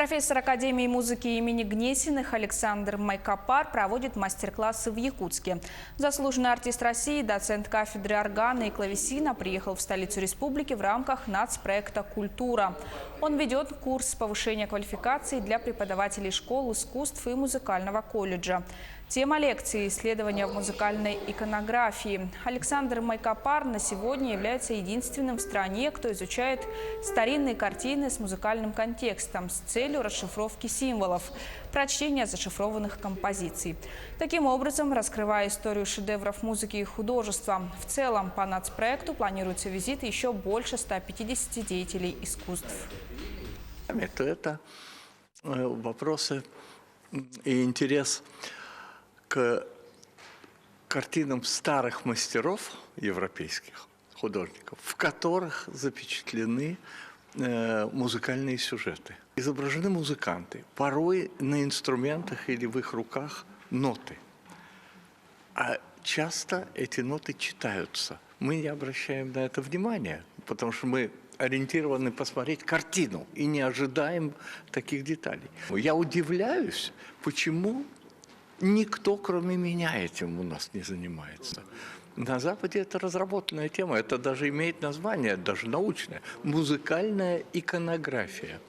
Профессор Академии музыки имени Гнесиных Александр Майкопар проводит мастер-классы в Якутске. Заслуженный артист России, доцент кафедры органа и клавесина приехал в столицу республики в рамках нацпроекта «Культура». Он ведет курс повышения квалификации для преподавателей школ искусств и музыкального колледжа. Тема лекции – исследования в музыкальной иконографии. Александр Майкопар на сегодня является единственным в стране, кто изучает старинные картины с музыкальным контекстом с целью расшифровки символов, прочтения зашифрованных композиций. Таким образом, раскрывая историю шедевров музыки и художества. В целом, по нацпроекту планируется визит еще больше 150 деятелей искусств. Это вопросы и интерес к картинам старых мастеров европейских художников, в которых запечатлены музыкальные сюжеты. Изображены музыканты, порой на инструментах или в их руках ноты. А часто эти ноты читаются. Мы не обращаем на это внимания, потому что мы ориентированы посмотреть картину и не ожидаем таких деталей. Я удивляюсь, почему никто, кроме меня, этим у нас не занимается. На Западе это разработанная тема, это даже имеет название, даже научное – музыкальная иконография.